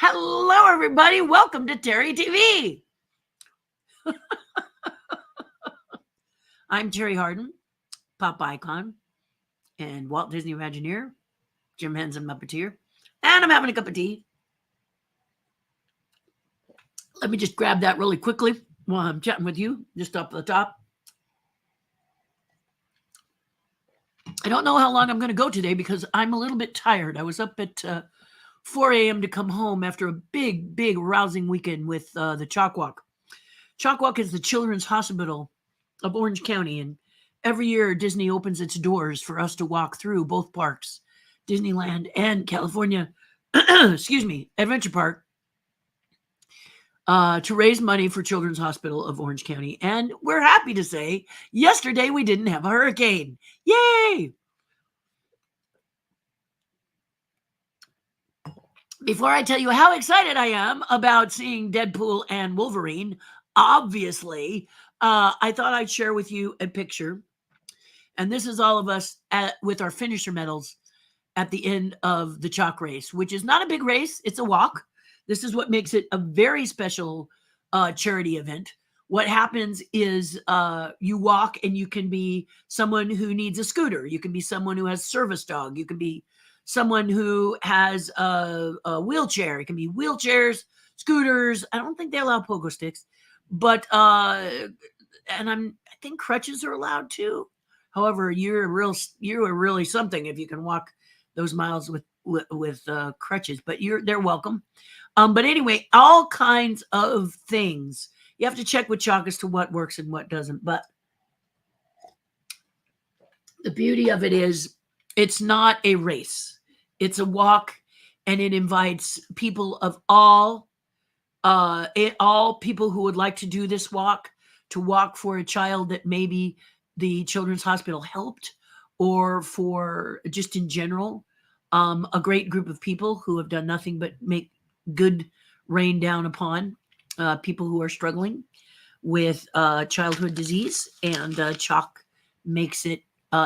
Hello, everybody. Welcome to Terri TV. I'm Terri Hardin, pop icon, and Walt Disney Imagineer, Jim Henson Muppeteer, and I'm having a cup of tea. Let me just grab that really quickly while I'm chatting with you, just up the top. I don't know how long I'm going to go today because I'm a little bit tired. I was up at 4 a.m. to come home after a big, rousing weekend with the Chalk Walk. Chalk Walk is the Children's Hospital of Orange County, and every year Disney opens its doors for us to walk through both parks, Disneyland and California, Adventure Park, to raise money for Children's Hospital of Orange County. And we're happy to say yesterday we didn't have a hurricane. Yay! Before I tell you how excited I am about seeing Deadpool and Wolverine, obviously, I thought I'd share with you a picture. And this is all of us with our finisher medals at the end of the chalk race, which is not a big race. It's a walk. This is what makes it a very special charity event. What happens is you walk and you can be someone who needs a scooter. You can be someone who has a service dog. You can be someone who has a wheelchair. It can be wheelchairs, scooters. I don't think they allow pogo sticks, but I think crutches are allowed too. However, you are really something if you can walk those miles with crutches. But they're welcome. But anyway, all kinds of things. You have to check with chalk as to what works and what doesn't. But the beauty of it is, it's not a race. It's a walk, and it invites people of all people who would like to do this walk, to walk for a child that maybe the Children's Hospital helped, or for just in general, a great group of people who have done nothing but make good rain down upon people who are struggling with childhood disease, and chalk makes it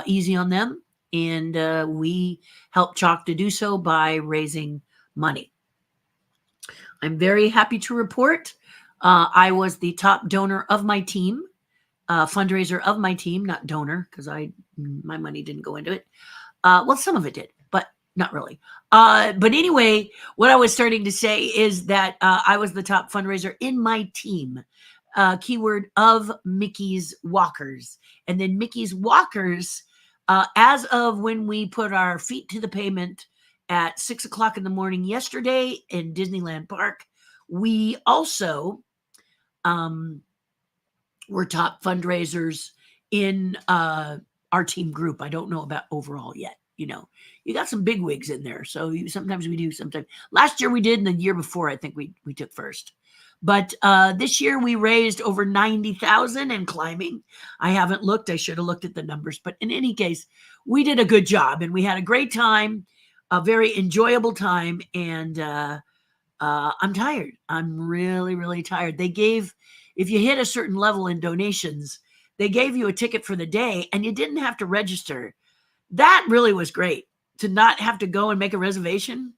easy on them. And we help chalk to do so by raising money. I'm very happy to report I was the top donor of my team, fundraiser of my team, not donor, because my money didn't go into it. Well, some of it did, but not really. But anyway, what I was starting to say is that I was the top fundraiser in my team. Keyword of Mickey's Walkers. And then Mickey's Walkers, as of when we put our feet to the pavement at 6 o'clock in the morning yesterday in Disneyland Park, we also were top fundraisers in our team group. I don't know about overall yet. You got some big wigs in there. So sometimes we do, sometimes. Last year we did, and the year before I think we took first. But this year we raised over $90,000 and climbing. I haven't looked. I should have looked at the numbers. But in any case, we did a good job, and we had a great time, a very enjoyable time. And I'm tired. I'm really, really tired. They gave, if you hit a certain level in donations, they gave you a ticket for the day, and you didn't have to register. That really was great, to not have to go and make a reservation.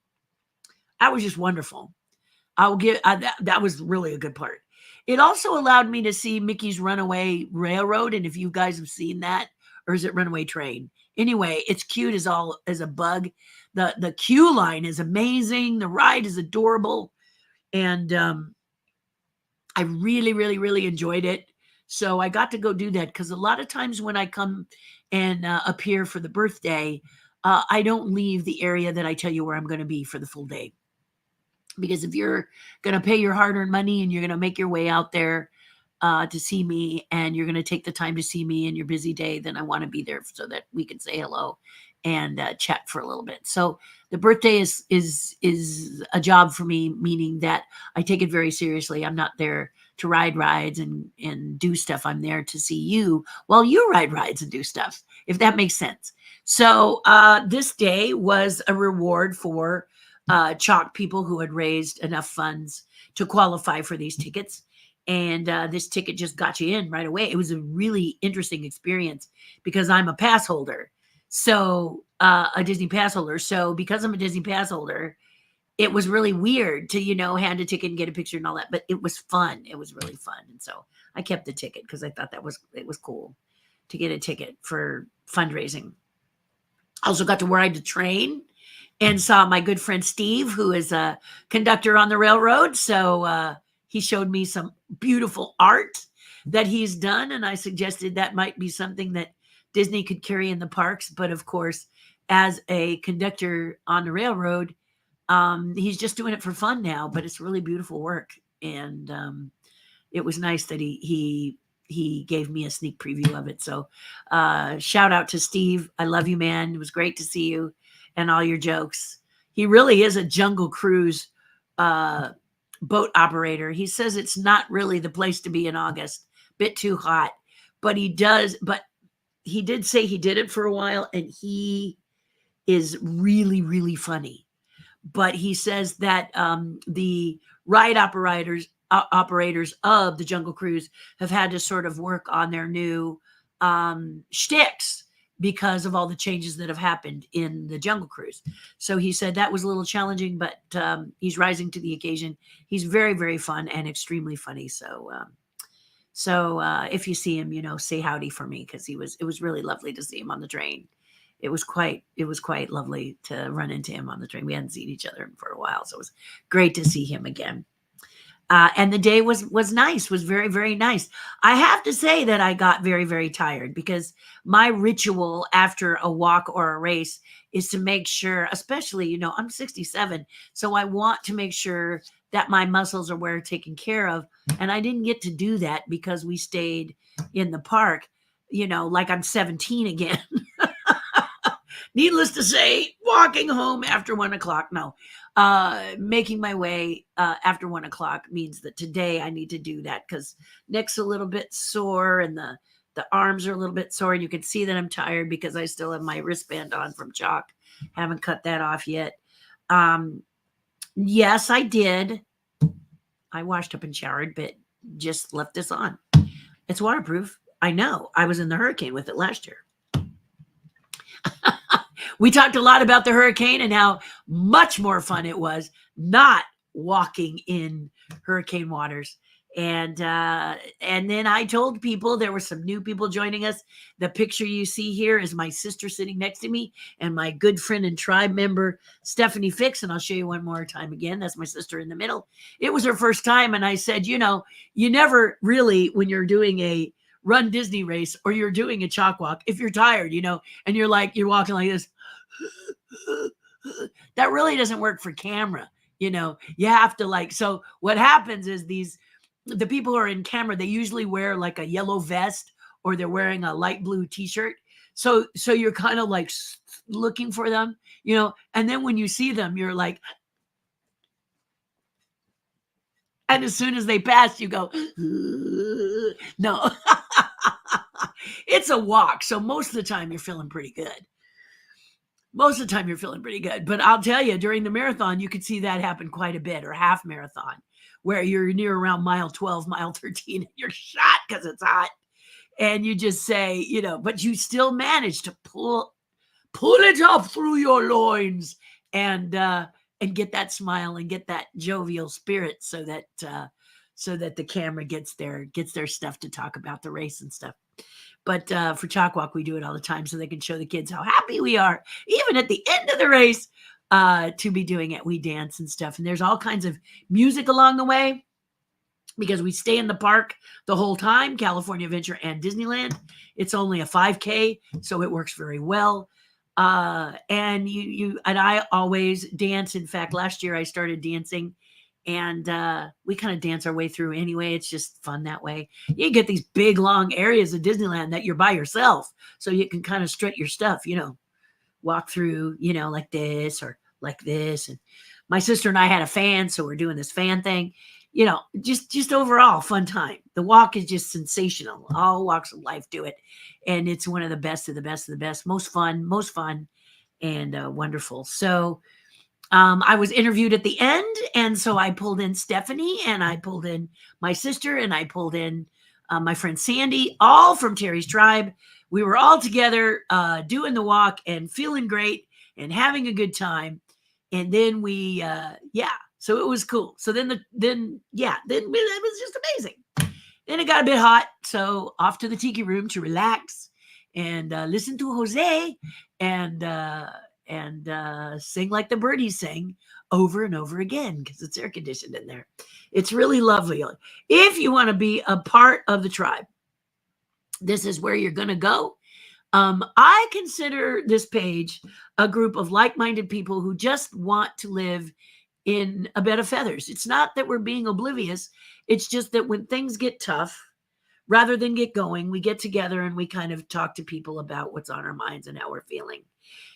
That was just wonderful. That was really a good part. It also allowed me to see Mickey's Runaway Railroad, and if you guys have seen that, or is it Runaway Train? Anyway, it's cute as a bug. The queue line is amazing. The ride is adorable, and I really, really, really enjoyed it. So I got to go do that, because a lot of times when I come and appear for the birthday, I don't leave the area that I tell you where I'm going to be for the full day. Because if you're going to pay your hard-earned money and you're going to make your way out there to see me, and you're going to take the time to see me in your busy day, then I want to be there so that we can say hello and chat for a little bit. So the birthday is a job for me, meaning that I take it very seriously. I'm not there to ride rides and do stuff. I'm there to see you while you ride rides and do stuff, if that makes sense. So this day was a reward for chalk people who had raised enough funds to qualify for these tickets. And this ticket just got you in right away. It was a really interesting experience because I'm a pass holder. So a Disney pass holder. So because I'm a Disney pass holder, it was really weird to, hand a ticket and get a picture and all that, but it was fun. It was really fun. And so I kept the ticket because I thought it was cool to get a ticket for fundraising. I also got to ride the train and saw my good friend Steve, who is a conductor on the railroad. So he showed me some beautiful art that he's done, and I suggested that might be something that Disney could carry in the parks. But of course, as a conductor on the railroad, he's just doing it for fun now, but it's really beautiful work. And it was nice that he gave me a sneak preview of it. So shout out to Steve. I love you, man. It was great to see you and all your jokes. He really is a Jungle Cruise boat operator. He says it's not really the place to be in August, bit too hot, but he did say he did it for a while, and he is really, really funny. But he says that the ride operators of the Jungle Cruise have had to sort of work on their new shticks because of all the changes that have happened in the Jungle Cruise. So he said that was a little challenging, but he's rising to the occasion. He's very, very fun and extremely funny. So if you see him, say howdy for me, because it was really lovely to see him on the train. It was quite lovely to run into him on the train. We hadn't seen each other for a while, so it was great to see him again. And the day was nice, was very, very nice. I have to say that I got very, very tired, because my ritual after a walk or a race is to make sure, especially, I'm 67, so I want to make sure that my muscles are well taken care of. And I didn't get to do that because we stayed in the park, like I'm 17 again. Needless to say, walking home after 1 o'clock. No, making my way after 1 o'clock means that today I need to do that, because neck's a little bit sore and the arms are a little bit sore. And you can see that I'm tired because I still have my wristband on from chalk. Haven't cut that off yet. Yes, I did. I washed up and showered, but just left this on. It's waterproof. I know. I was in the hurricane with it last year. We talked a lot about the hurricane and how much more fun it was not walking in hurricane waters. And then I told people there were some new people joining us. The picture you see here is my sister sitting next to me and my good friend and tribe member, Stephanie Fix. And I'll show you one more time again. That's my sister in the middle. It was her first time. And I said, you never really, when you're doing a Run Disney race or you're doing a chalk walk, if you're tired, and you're walking like this, that really doesn't work for camera. You have to so what happens is the people who are in camera, they usually wear like a yellow vest or they're wearing a light blue t-shirt. So you're kind of looking for them, and then when you see them, you're like, and as soon as they pass, you go, no, it's a walk. So most of the time you're feeling pretty good. But I'll tell you, during the marathon, you could see that happen quite a bit, or half marathon, where you're near around mile 12, mile 13, and you're shot because it's hot. And you just say, but you still manage to pull it up through your loins and get that smile and get that jovial spirit so that the camera gets their stuff to talk about the race and stuff. But for Chalk Walk, we do it all the time so they can show the kids how happy we are, even at the end of the race, to be doing it. We dance and stuff. And there's all kinds of music along the way because we stay in the park the whole time, California Adventure and Disneyland. It's only a 5K, so it works very well. And I always dance. In fact, last year I started dancing. And we kind of dance our way through anyway. It's just fun that way. You get these big, long areas of Disneyland that you're by yourself. So you can kind of strut your stuff, walk through, like this or like this. And my sister and I had a fan, so we're doing this fan thing. Just overall fun time. The walk is just sensational. All walks of life do it. And it's one of the best of the best of the best. Most fun and wonderful. So I was interviewed at the end, and so I pulled in Stephanie, and I pulled in my sister, and I pulled in my friend Sandy, all from Terri's tribe. We were all together doing the walk and feeling great and having a good time. And then we, so it was cool. So then it was just amazing. Then it got a bit hot, so off to the tiki room to relax and listen to Jose and sing like the birdies sing over and over again because it's air conditioned in there. It's really lovely. If you want to be a part of the tribe, this is where you're going to go. I consider this page a group of like-minded people who just want to live in a bed of feathers. It's not that we're being oblivious. It's just that when things get tough, rather than get going, we get together and we kind of talk to people about what's on our minds and how we're feeling.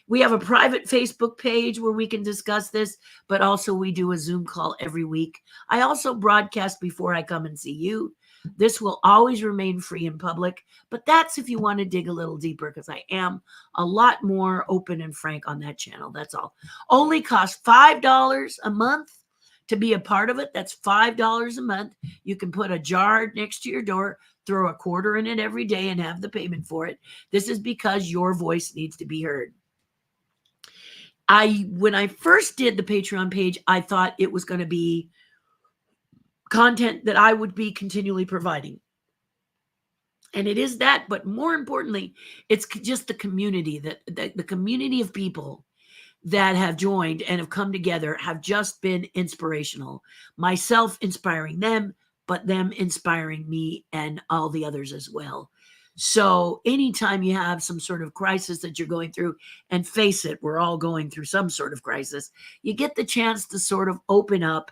We have a private Facebook page where we can discuss this, but also we do a Zoom call every week. I also broadcast before I come and see you. This will always remain free and public, but that's if you want to dig a little deeper, because I am a lot more open and frank on that channel. That's all. Only costs $5 a month to be a part of it. That's $5 a month. You can put a jar next to your door, throw a quarter in it every day, and have the payment for it. This is because your voice needs to be heard. When I first did the Patreon page, I thought it was going to be content that I would be continually providing. And it is that, but more importantly, it's just the community, the community of people that have joined and have come together have just been inspirational. Myself inspiring them, but them inspiring me and all the others as well. So anytime you have some sort of crisis that you're going through, and face it, we're all going through some sort of crisis, you get the chance to sort of open up,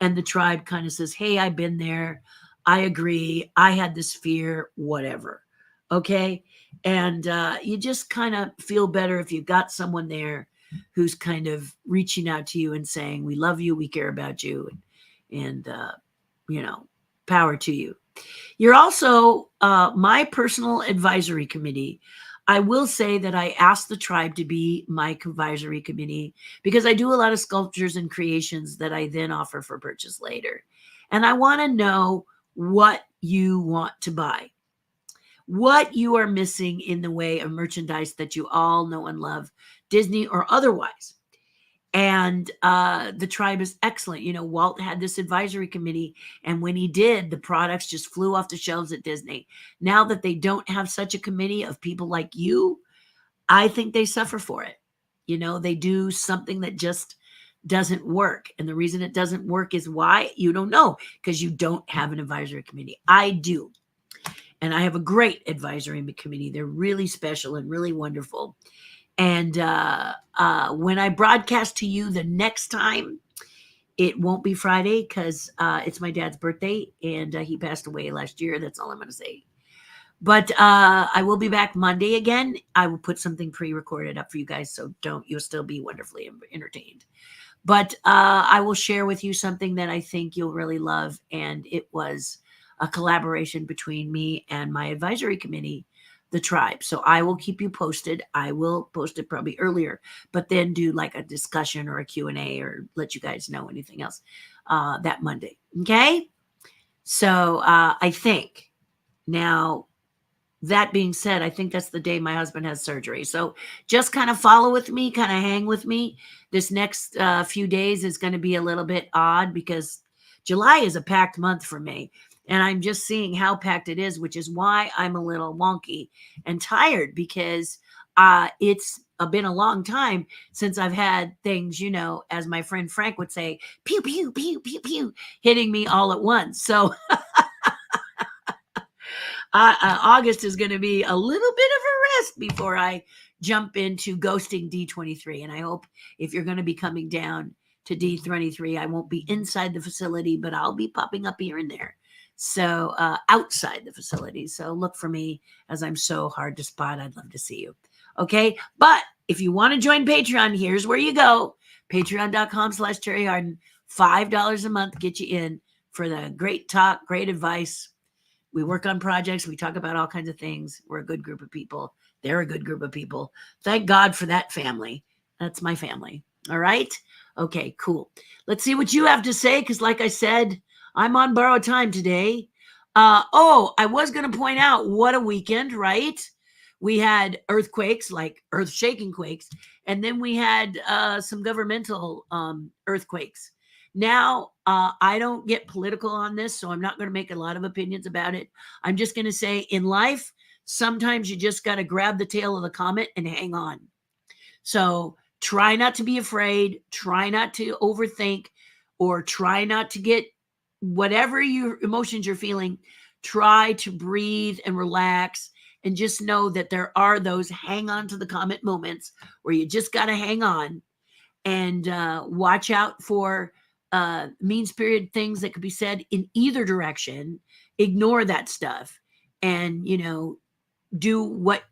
and the tribe kind of says, hey, I've been there. I agree. I had this fear, whatever. Okay. And you just kind of feel better if you've got someone there who's kind of reaching out to you and saying, we love you, we care about you, and power to you. You're also my personal advisory committee. I will say that I asked the tribe to be my advisory committee because I do a lot of sculptures and creations that I then offer for purchase later. And I want to know what you want to buy, what you are missing in the way of merchandise that you all know and love, Disney or otherwise. And the tribe is excellent. Walt had this advisory committee, and when he did, the products just flew off the shelves at Disney. Now that they don't have such a committee of people like you, I think they suffer for it. They do something that just doesn't work. And the reason it doesn't work is why? You don't know, because you don't have an advisory committee. I do. And I have a great advisory committee. They're really special and really wonderful. And when I broadcast to you the next time, it won't be Friday because it's my dad's birthday, and he passed away last year. That's all I'm going to say. But I will be back Monday again. I will put something pre-recorded up for you guys, so you'll still be wonderfully entertained. But I will share with you something that I think you'll really love, and it was a collaboration between me and my advisory committee, the tribe. So I will keep you posted. I will post it probably earlier, but then do like a discussion or a Q&A or let you guys know anything else that Monday. Okay. So I think now, that being said, I think that's the day my husband has surgery. So just kind of follow with me, kind of hang with me. This next few days is going to be a little bit odd because July is a packed month for me. And I'm just seeing how packed it is, which is why I'm a little wonky and tired, because it's been a long time since I've had things, as my friend Frank would say, pew, pew, pew, pew, pew, hitting me all at once. So August is going to be a little bit of a rest before I jump into ghosting D23. And I hope if you're going to be coming down to D23, I won't be inside the facility, but I'll be popping up here and there. So outside the facility. So look for me, as I'm so hard to spot. I'd love to see you. Okay. But if you want to join Patreon, here's where you go. Patreon.com/Terri Hardin. $5 a month, get you in for the great talk, great advice. We work on projects. We talk about all kinds of things. We're a good group of people. They're a good group of people. Thank God for that family. That's my family. All right. Okay, cool. Let's see what you have to say. Because like I said, I'm on borrowed time today. I was going to point out what a weekend, right? We had earthquakes, like earth-shaking quakes, And then we had some governmental earthquakes. Now, I don't get political on this, so I'm not going to make a lot of opinions about it. I'm just going to say in life, sometimes you just got to grab the tail of the comet and hang on. So try not to be afraid, try not to overthink, or try not to get whatever your emotions you're feeling. Try to breathe and relax, and just know that there are those hang on to the comet moments where you just got to hang on, and watch out for mean-spirited things that could be said in either direction. Ignore that stuff, and do what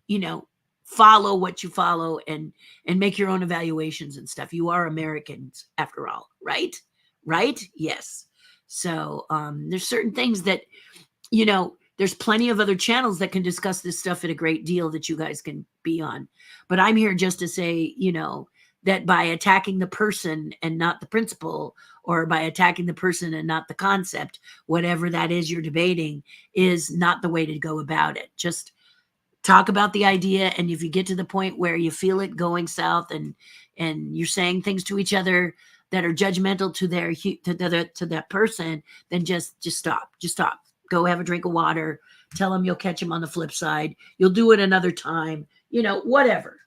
follow what you follow, and make your own evaluations and stuff. You are Americans after all, right? Yes. So there's certain things that there's plenty of other channels that can discuss this stuff at a great deal that you guys can be on, but I'm here just to say that by attacking the person and not the principle, or by attacking the person and not the concept, whatever that is you're debating, is not the way to go about it. Just talk about the idea, and if you get to the point where you feel it going south, and you're saying things to each other that are judgmental to that person, then just stop. Go have a drink of water. Tell them you'll catch them on the flip side. You'll do it another time. Whatever.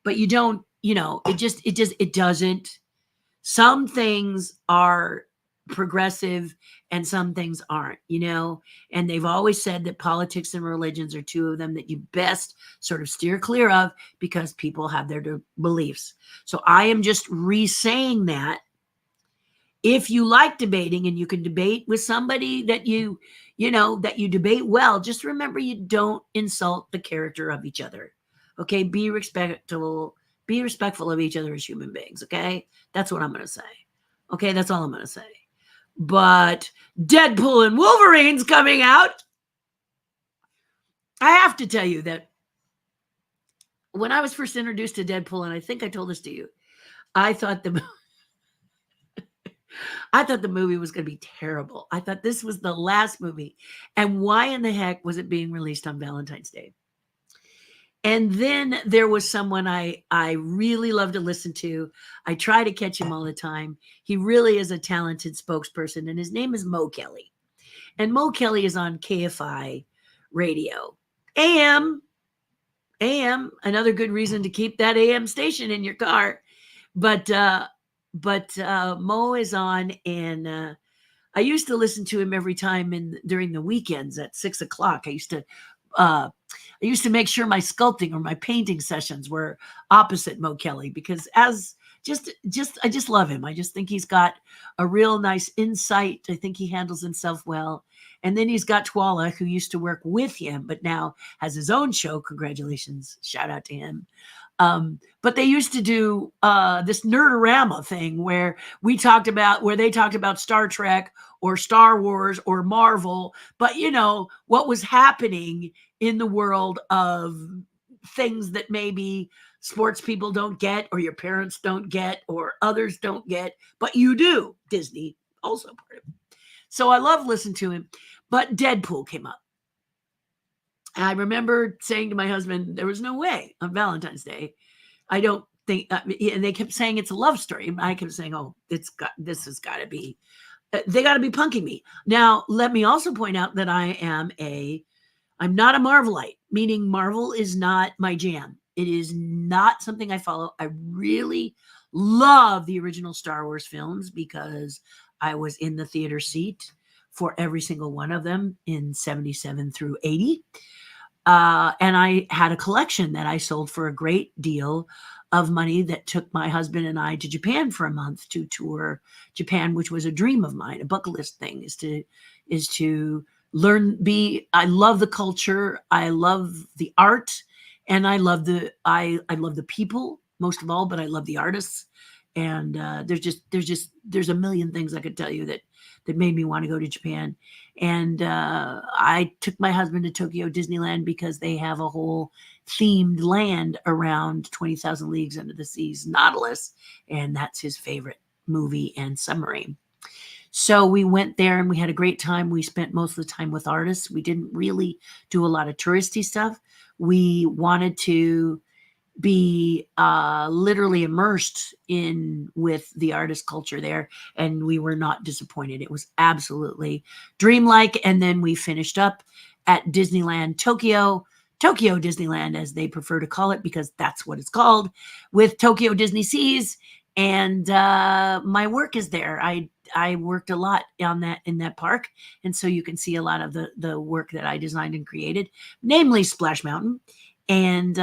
But you don't. It doesn't. Some things are progressive and some things aren't, and they've always said that politics and religions are two of them that you best sort of steer clear of, because people have their beliefs. So I am just re-saying that if you like debating and you can debate with somebody that you debate well, just remember you don't insult the character of each other. Okay, be respectful of each other as human beings. Okay, that's what I'm going to say. Okay, that's all I'm going to say. But Deadpool and Wolverine's coming out. I have to tell you that when I was first introduced to Deadpool, and I think I told this to you, I thought the movie was going to be terrible. I thought this was the last movie. And why in the heck was it being released on Valentine's Day? And then there was someone I really love to listen to. I try to catch him all the time. He really is a talented spokesperson, and his name is Mo Kelly. And Mo Kelly is on KFI radio. AM, another good reason to keep that AM station in your car. But Mo is on, and I used to listen to him every time during the weekends at 6:00. I used to make sure my sculpting or my painting sessions were opposite Mo Kelly, because I just love him. I just think he's got a real nice insight. I think he handles himself well. And then he's got Twala, who used to work with him, but now has his own show. Congratulations. Shout out to him. But they used to do this Nerdorama thing where they talked about Star Trek or Star Wars or Marvel, but what was happening in the world of things that maybe sports people don't get, or your parents don't get, or others don't get, but you do. Disney also part of it. So I love listening to him. But Deadpool came up. And I remember saying to my husband, there was no way on Valentine's Day. I don't think, and they kept saying it's a love story. And I kept saying, oh, this has got to be, they got to be punking me. Now, let me also point out that I'm not a Marvelite, meaning Marvel is not my jam. It is not something I follow. I really love the original Star Wars films because I was in the theater seat for every single one of them in 77 through 80. And I had a collection that I sold for a great deal of money that took my husband and I to Japan for a month to tour Japan, which was a dream of mine. A bucket list thing is to learn, I love the culture. I love the art, and I love the people most of all, but I love the artists. And there's a million things I could tell you that made me want to go to Japan. And I took my husband to Tokyo Disneyland because they have a whole themed land around 20,000 Leagues Under the Sea's Nautilus, and that's his favorite movie and submarine. So we went there and we had a great time. We spent most of the time with artists. We didn't really do a lot of touristy stuff. We wanted to be literally immersed in with the artist culture there, and we were not disappointed. It was absolutely dreamlike. And then we finished up at Disneyland Tokyo, Tokyo Disneyland as they prefer to call it, because that's what it's called, with Tokyo Disney Seas. And my work is there. I worked a lot on that in that park, and so you can see a lot of the work that I designed and created, namely Splash Mountain. And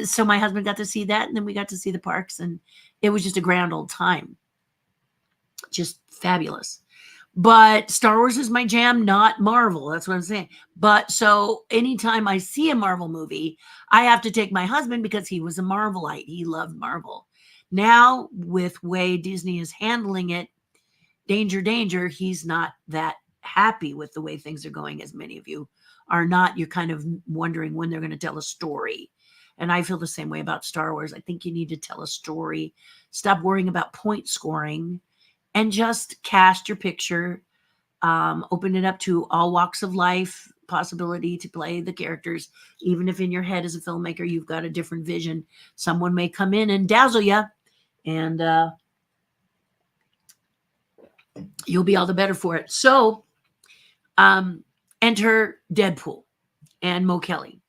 so my husband got to see that, and then we got to see the parks, and it was just a grand old time. Just fabulous. But Star Wars is my jam, not Marvel. That's what I'm saying. But so anytime I see a Marvel movie, I have to take my husband because he was a Marvelite. He loved Marvel. Now, with way Disney is handling it, danger, danger, he's not that happy with the way things are going, as many of you are not. You're kind of wondering when they're going to tell a story. And I feel the same way about Star Wars. I think you need to tell a story. Stop worrying about point scoring and just cast your picture. Open it up to all walks of life, possibility to play the characters. Even if in your head as a filmmaker, you've got a different vision, someone may come in and dazzle you, and you'll be all the better for it. So enter Deadpool and Mo Kelly.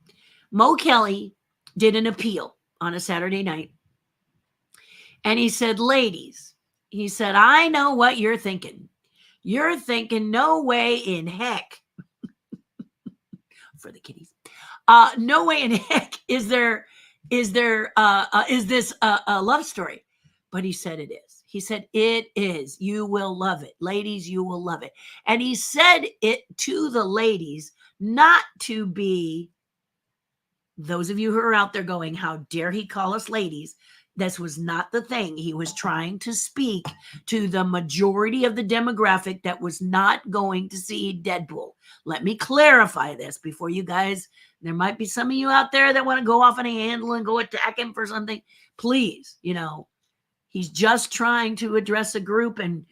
Mo Kelly did an appeal on a Saturday night, and he said, ladies, he said, I know what you're thinking. You're thinking, no way in heck, for the kiddies, no way in heck is this a love story? But he said it is. He said, it is. You will love it. Ladies, you will love it. And he said it to the ladies, not to be those of you who are out there going, how dare he call us ladies? This was not the thing. He was trying to speak to the majority of the demographic that was not going to see Deadpool. Let me clarify this before you guys, there might be some of you out there that want to go off on a handle and go attack him for something. Please, he's just trying to address a group, and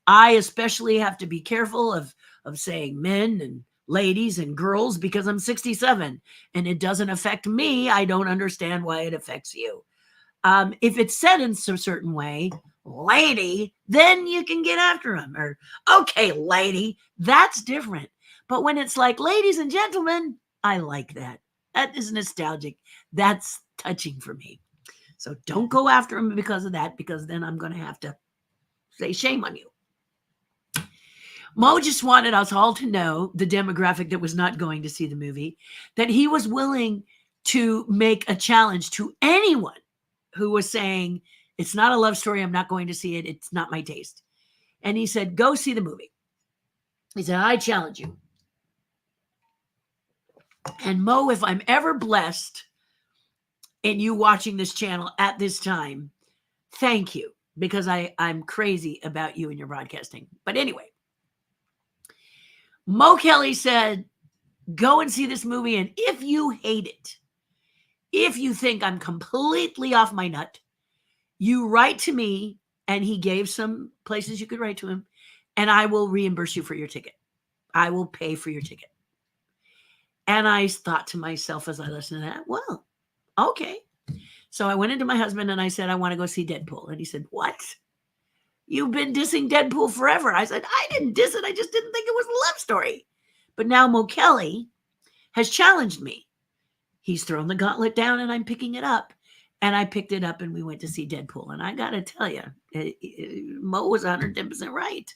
I especially have to be careful of saying men and ladies and girls because I'm 67 and it doesn't affect me. I don't understand why it affects you. If it's said in a certain way, lady, then you can get after him, or okay, lady, that's different. But when it's like, ladies and gentlemen, I like that. That is nostalgic. That's touching for me. So don't go after him because of that, because then I'm going to have to say shame on you. Mo just wanted us all to know, the demographic that was not going to see the movie, that he was willing to make a challenge to anyone who was saying, it's not a love story, I'm not going to see it, it's not my taste. And he said, go see the movie. He said, I challenge you. And Mo, if I'm ever blessed in you watching this channel at this time, thank you, because I'm crazy about you and your broadcasting. But anyway, Mo Kelly said, go and see this movie, and if you hate it, if you think I'm completely off my nut, you write to me, and he gave some places you could write to him, and I will reimburse you for your ticket. I will pay for your ticket. And I thought to myself as I listened to that, well, okay. So I went into my husband and I said, I want to go see Deadpool. And he said, what? You've been dissing Deadpool forever. I said, I didn't diss it. I just didn't think it was a love story. But now Mo Kelly has challenged me. He's thrown the gauntlet down and I'm picking it up. And I picked it up and we went to see Deadpool. And I got to tell you, Mo was 110% right.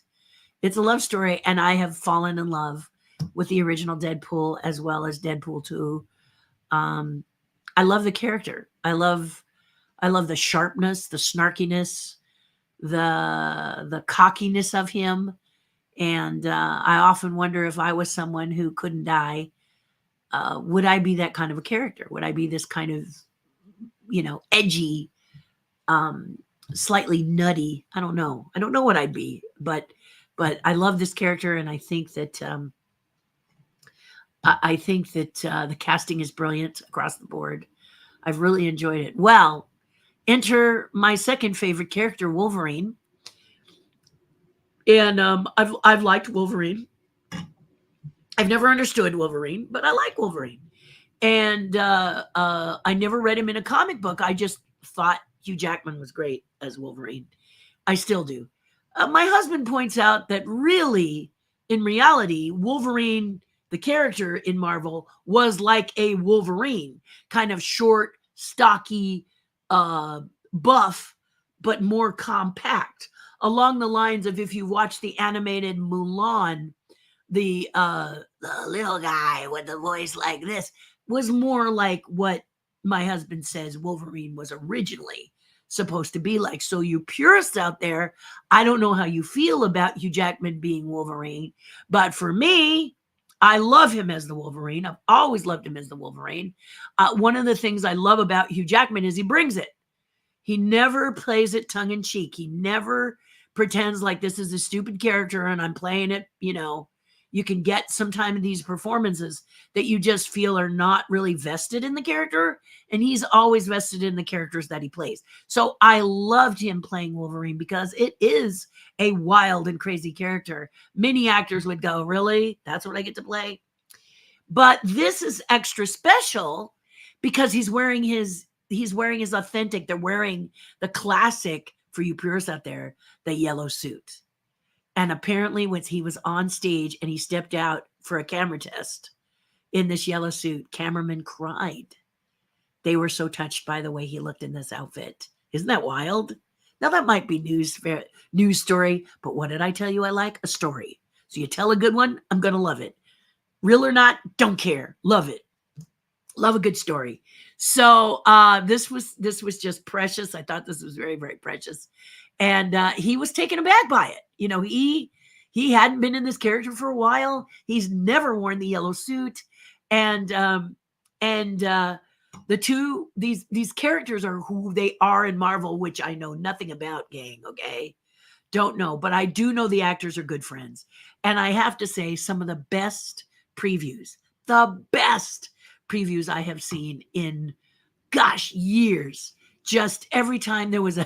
It's a love story. And I have fallen in love with the original Deadpool as well as Deadpool 2. I love the character. I love the sharpness, the snarkiness, the cockiness of him. And I often wonder, if I was someone who couldn't die, would I be that kind of a character? Would I be this kind of, edgy, slightly nutty? I don't know. I don't know what I'd be, but I love this character. And I think that, the casting is brilliant across the board. I've really enjoyed it. Well, enter my second favorite character, Wolverine. And I've liked Wolverine. I've never understood Wolverine, but I like Wolverine. And I never read him in a comic book. I just thought Hugh Jackman was great as Wolverine. I still do. My husband points out that really, in reality, Wolverine, the character in Marvel, was like a Wolverine, kind of short, stocky, buff, but more compact. Along the lines of, if you watch the animated Mulan, the little guy with the voice like this was more like what my husband says Wolverine was originally supposed to be like. So you purists out there, I don't know how you feel about Hugh Jackman being Wolverine, but for me, I love him as the Wolverine. I've always loved him as the Wolverine. One of the things I love about Hugh Jackman is he brings it. He never plays it tongue in cheek. He never pretends like this is a stupid character and I'm playing it, You can get sometime in these performances that you just feel are not really vested in the character, and he's always vested in the characters that he plays. So I loved him playing Wolverine because it is a wild and crazy character. Many actors would go, really? That's what I get to play? But this is extra special because he's wearing his authentic, they're wearing the classic, for you purists out there, the yellow suit. And apparently when he was on stage and he stepped out for a camera test in this yellow suit, cameramen cried. They were so touched by the way he looked in this outfit. Isn't that wild? Now that might be news story, but what did I tell you I like? A story. So you tell a good one, I'm going to love it. Real or not, don't care. Love it. Love a good story. So this was just precious. I thought this was very, very precious. And he was taken aback by it. He hadn't been in this character for a while. He's never worn the yellow suit. And the two, these characters are who they are in Marvel, which I know nothing about, gang, okay? Don't know. But I do know the actors are good friends. And I have to say, some of the best previews I have seen in, years. Just every time there was a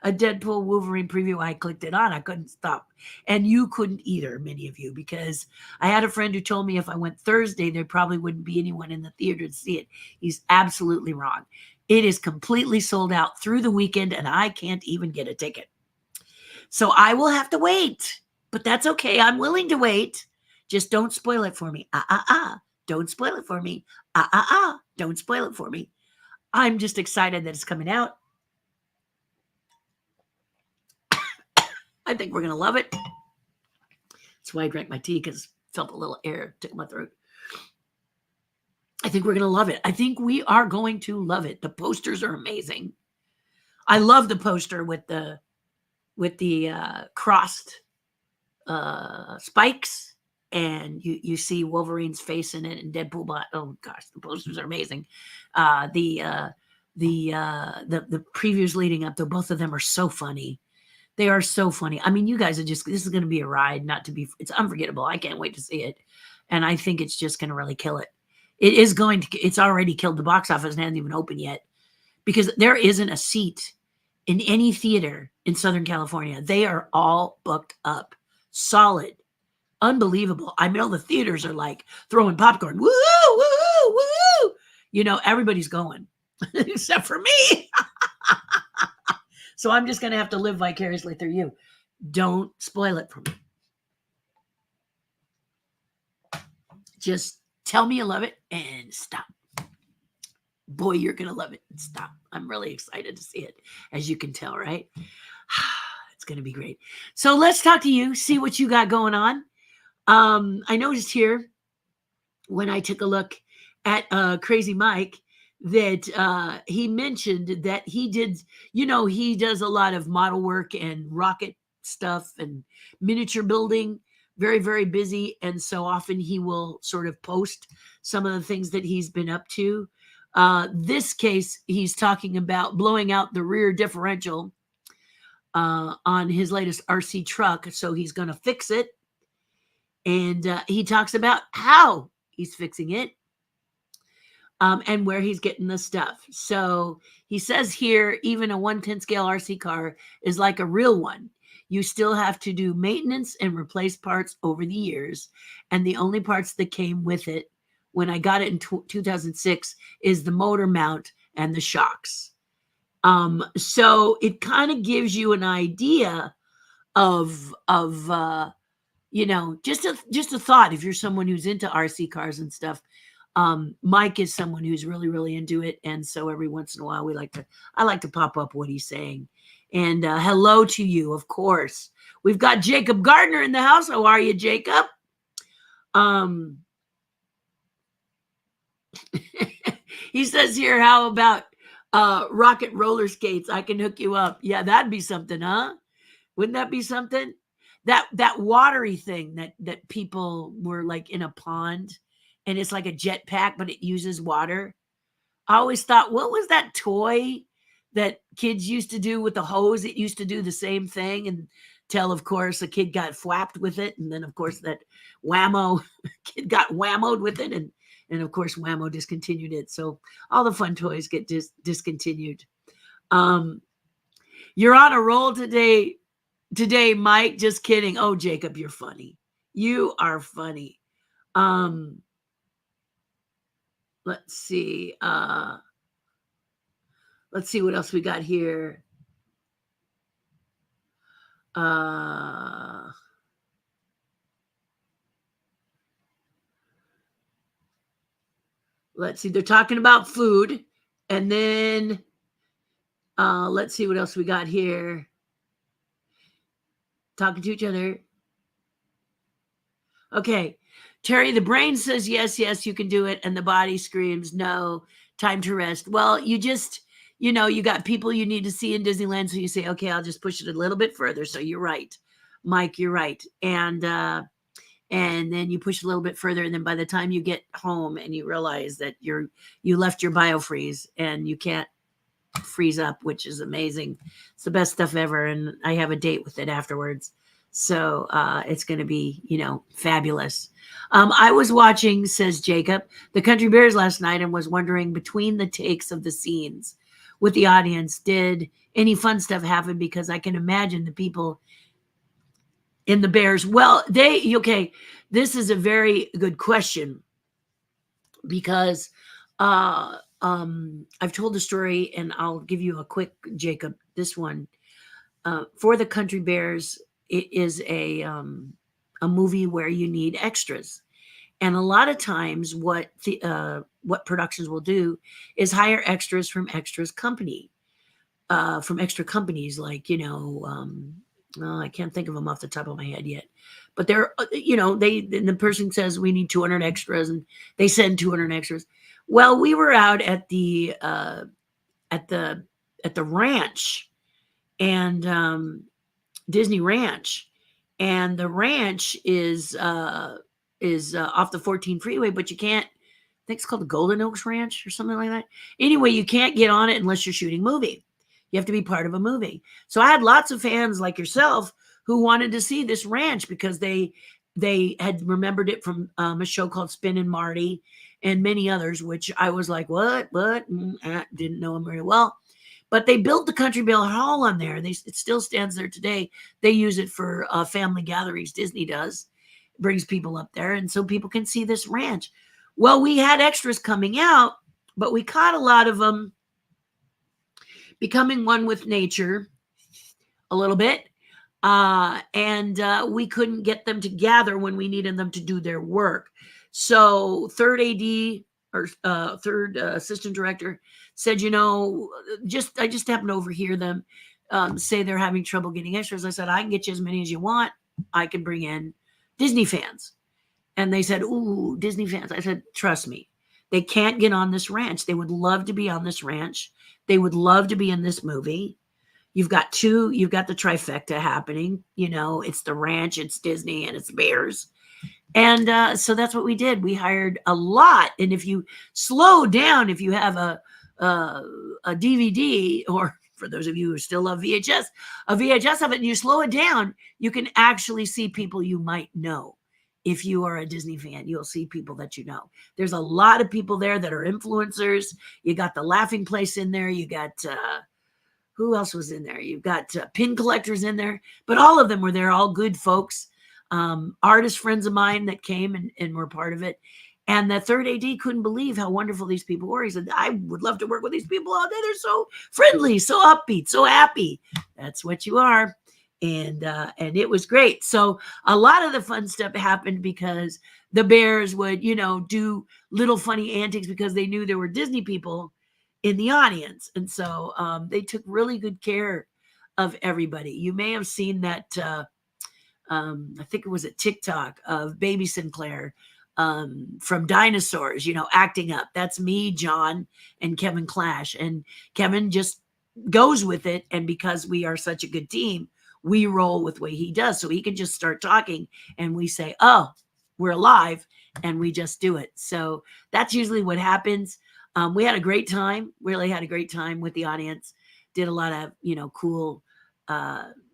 Deadpool Wolverine preview, I clicked it on. I couldn't stop. And you couldn't either, many of you, because I had a friend who told me if I went Thursday, there probably wouldn't be anyone in the theater to see it. He's absolutely wrong. It is completely sold out through the weekend, and I can't even get a ticket. So I will have to wait, but that's okay. I'm willing to wait. Just don't spoil it for me. Don't spoil it for me. Don't spoil it for me. I'm just excited that it's coming out. I think we're going to love it. That's why I drank my tea, because felt a little air tickle my throat. I think we're going to love it. I think we are going to love it. The posters are amazing. I love the poster with the crossed spikes, and you see Wolverine's face in it, and Deadpool. Oh gosh, the posters are amazing. The previews leading up to both of them are so funny. They are so funny. I mean, you guys are this is going to be a ride, it's unforgettable. I can't wait to see it. And I think it's just going to really kill it. It's already killed the box office and hasn't even opened yet, because there isn't a seat in any theater in Southern California. They are all booked up. Solid. Unbelievable. I know the theaters are like throwing popcorn. Woo, woo, woo. Everybody's going except for me. So I'm just going to have to live vicariously through you. Don't spoil it for me. Just tell me you love it and stop. Boy, you're going to love it. Stop. I'm really excited to see it, as you can tell, right? It's going to be great. So let's talk to you, see what you got going on. I noticed here when I took a look at Crazy Mike that he mentioned that he did, he does a lot of model work and rocket stuff and miniature building, very, very busy. And so often he will sort of post some of the things that he's been up to. This case, he's talking about blowing out the rear differential on his latest RC truck. So he's going to fix it. And he talks about how he's fixing it. And where he's getting the stuff. So he says here, even a 1/10 scale RC car is like a real one. You still have to do maintenance and replace parts over the years. And the only parts that came with it when I got it in 2006 is the motor mount and the shocks. So it kind of gives you an idea of just a thought if you're someone who's into RC cars and stuff. Mike is someone who's really, really into it, and so every once in a while I like to pop up what he's saying. And hello to you, of course. We've got Jacob Gardner in the house. How are you, Jacob? He says here, how about rocket roller skates? I can hook you up. Yeah, that'd be something, huh? Wouldn't that be something? That watery thing that people were like in a pond, and it's like a jetpack, but it uses water. I always thought, what was that toy that kids used to do with the hose? It used to do the same thing until, of course, a kid got flapped with it. And then, of course, that whammo kid got whammoed with it. And of course, whammo discontinued it. So all the fun toys get discontinued. You're on a roll today, Mike. Just kidding. Oh, Jacob, you're funny. You are funny. Let's see. Let's see what else we got here. Let's see. They're talking about food. And then let's see what else we got here. Talking to each other. Okay. Terry, the brain says, yes, you can do it. And the body screams, no, time to rest. Well, you just, you got people you need to see in Disneyland. So you say, okay, I'll just push it a little bit further. So you're right, Mike, you're right. And then you push a little bit further. And then by the time you get home and you realize that you left your biofreeze and you can't freeze up, which is amazing. It's the best stuff ever. And I have a date with it afterwards. So it's going to be, fabulous. I was watching, says Jacob, the Country Bears last night and was wondering between the takes of the scenes with the audience, did any fun stuff happen? Because I can imagine the people in the Bears. Well, this is a very good question because I've told the story and I'll give you a quick, Jacob, this one. For the Country Bears, it is a movie where you need extras. And a lot of times what productions will do is hire extras from extra companies like, I can't think of them off the top of my head yet, but they're, the person says we need 200 extras and they send 200 extras. Well, we were out at the ranch and Disney Ranch, and the ranch is off the 14 freeway, but you can't, I think it's called the Golden Oaks Ranch or something like that. Anyway, you can't get on it unless you're shooting movie. You have to be part of a movie. So I had lots of fans like yourself who wanted to see this ranch because they had remembered it from a show called Spin and Marty and many others, which I was like, what? Didn't know them very well. But they built the Country Bear Hall on there. It still stands there today. They use it for family gatherings. Disney does. Brings people up there, and so people can see this ranch. Well, we had extras coming out, but we caught a lot of them becoming one with nature a little bit, and we couldn't get them to gather when we needed them to do their work. So third AD or third assistant director said, I just happened to overhear them say they're having trouble getting extras. I said, I can get you as many as you want. I can bring in Disney fans. And they said, ooh, Disney fans. I said, trust me, they can't get on this ranch. They would love to be on this ranch. They would love to be in this movie. You've got the trifecta happening. It's the ranch, it's Disney, and it's Bears. And so that's what we did. We hired a lot. And if you slow down, if you have a DVD, or for those of you who still love VHS, a VHS of it, and you slow it down, you can actually see people you might know. If you are a Disney fan, you'll see people that you know. There's a lot of people there that are influencers. You got the Laughing Place in there. You got, who else was in there? You've got pin collectors in there, but all of them were there, all good folks. Artist friends of mine that came and were part of it. And the third AD couldn't believe how wonderful these people were. He said, I would love to work with these people all day. They're so friendly, so upbeat, so happy. That's what you are. And it was great. So a lot of the fun stuff happened because the Bears would, do little funny antics because they knew there were Disney people in the audience. And so they took really good care of everybody. You may have seen that, I think it was a TikTok of Baby Sinclair from Dinosaurs, acting up. That's me, John, and Kevin Clash. And Kevin just goes with it. And because we are such a good team, we roll with what he does. So he can just start talking and we say, oh, we're alive, and we just do it. So that's usually what happens. We had a great time, really had a great time with the audience, did a lot of, cool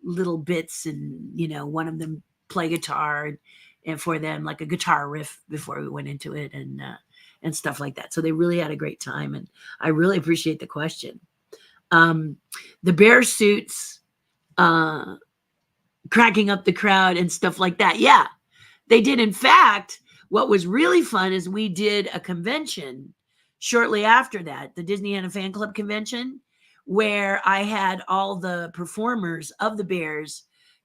little bits, and, one of them play guitar and for them like a guitar riff before we went into it, and stuff like that. So they really had a great time, and I really appreciate the question. The bear suits, cracking up the crowd and stuff like that. Yeah, they did. In fact, what was really fun is we did a convention shortly after that, the Disney and a Fan Club convention, where I had all the performers of the Bears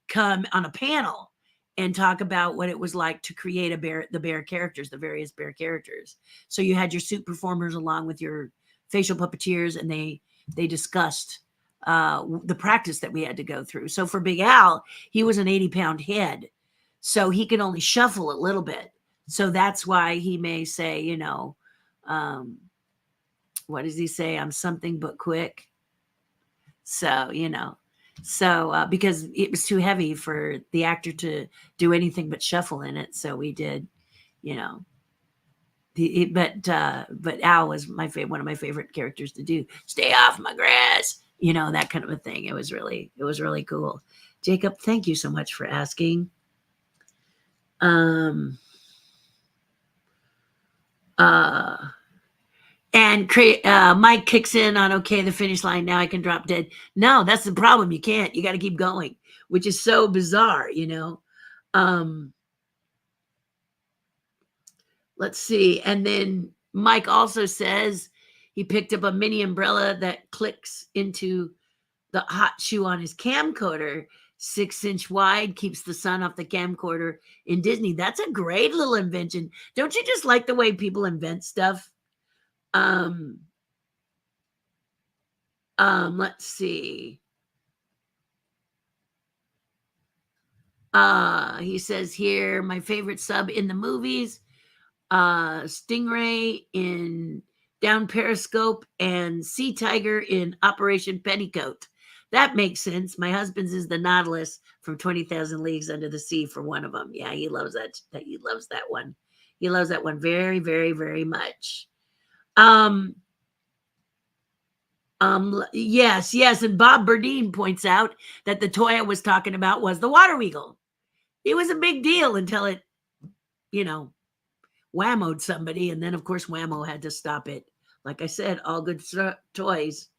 come on a panel and talk about what it was like to create the bear characters, the various bear characters. So you had your suit performers along with your facial puppeteers, and they discussed the practice that we had to go through. So for Big Al, he was an 80-pound head, so he could only shuffle a little bit. So that's why he may say, what does he say? I'm something but quick. So, because it was too heavy for the actor to do anything but shuffle in it. So we did, but Al was one of my favorite characters to do. Stay off my grass, that kind of a thing. It was really cool. Jacob, thank you so much for asking. And Mike kicks in on, okay, the finish line, now I can drop dead. No, that's the problem. You can't. You got to keep going, which is so bizarre, Let's see. And then Mike also says he picked up a mini umbrella that clicks into the hot shoe on his camcorder, 6-inch wide, keeps the sun off the camcorder in Disney. That's a great little invention. Don't you just like the way people invent stuff? Let's see. He says here, my favorite sub in the movies, Stingray in Down Periscope and Sea Tiger in Operation Petticoat. That makes sense. My husband's is the Nautilus from 20,000 Leagues Under the Sea for one of them. Yeah, he loves that. He loves that one. He loves that one very, very, very much. Yes. And Bob Burdine points out that the toy I was talking about was the Water Weagle. It was a big deal until it, whammoed somebody. And then, of course, Whammo had to stop it. Like I said, all good toys.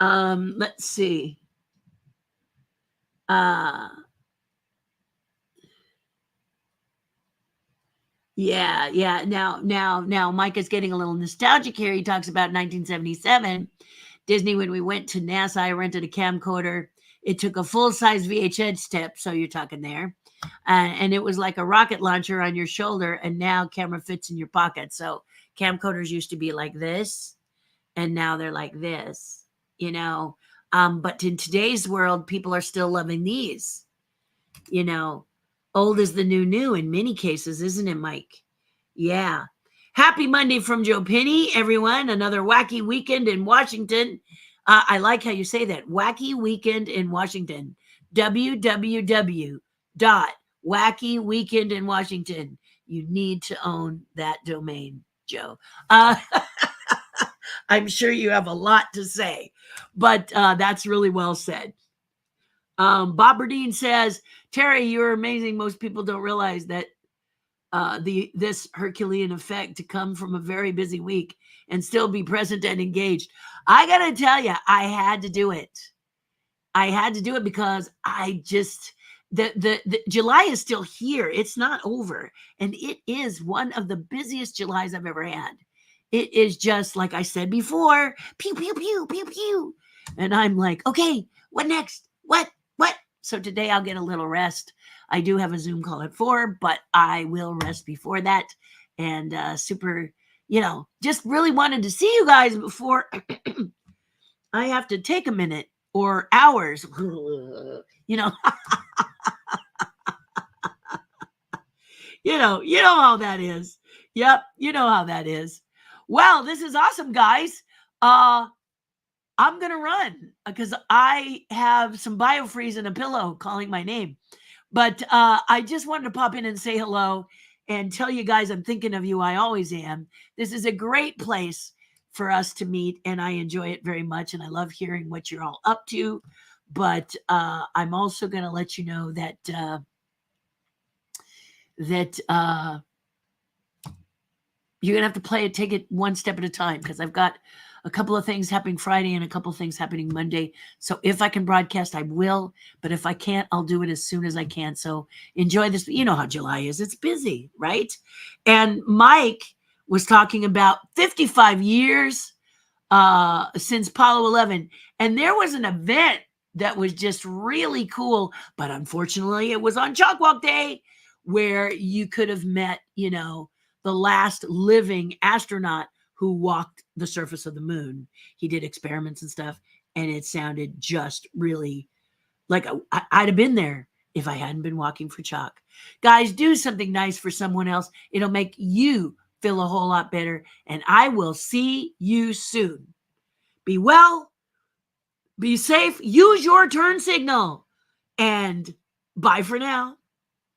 Let's see. Yeah. Now Mike is getting a little nostalgic here. He talks about 1977. Disney, when we went to NASA, I rented a camcorder. It took a full-size VHS step, so you're talking there. And it was like a rocket launcher on your shoulder, and now camera fits in your pocket. So camcorders used to be like this, and now they're like this, But in today's world, people are still loving these, Old is the new in many cases, isn't it, Mike? Yeah. Happy Monday from Joe Penny, everyone. Another wacky weekend in Washington. I like how you say that. Wacky weekend in Washington. www.wackyweekend in Washington. You need to own that domain, Joe. I'm sure you have a lot to say, but that's really well said. Bob Burdine says, Terri, you're amazing. Most people don't realize that this Herculean effect to come from a very busy week and still be present and engaged. I got to tell you, I had to do it. I had to do it because the July is still here. It's not over. And it is one of the busiest Julys I've ever had. It is just, like I said before, pew, pew, pew, pew, pew. And I'm like, okay, what next? What? So today I'll get a little rest. I do have a Zoom call at 4, but I will rest before that. And super, just really wanted to see you guys before I have to take a minute or hours, you know, you know how that is. Yep, you know how that is. Well, this is awesome, guys. I'm gonna run because I have some biofreeze and a pillow calling my name. But I just wanted to pop in and say hello and tell you guys I'm thinking of you. I always am. This is a great place for us to meet, and I enjoy it very much. And I love hearing what you're all up to. But I'm also going to let you know that you're going to have to take it one step at a time, because I've got a couple of things happening Friday and a couple of things happening Monday. So if I can broadcast, I will. But if I can't, I'll do it as soon as I can. So enjoy this. You know how July is. It's busy, right? And Mike was talking about 55 years since Apollo 11. And there was an event that was just really cool. But unfortunately, it was on Chalk Walk Day, where you could have met, the last living astronaut who walked the surface of the moon. He did experiments and stuff, and it sounded just really like I'd have been there if I hadn't been walking for chalk. Guys, do something nice for someone else. It'll make you feel a whole lot better, and I will see you soon. Be well, be safe, use your turn signal, and bye for now.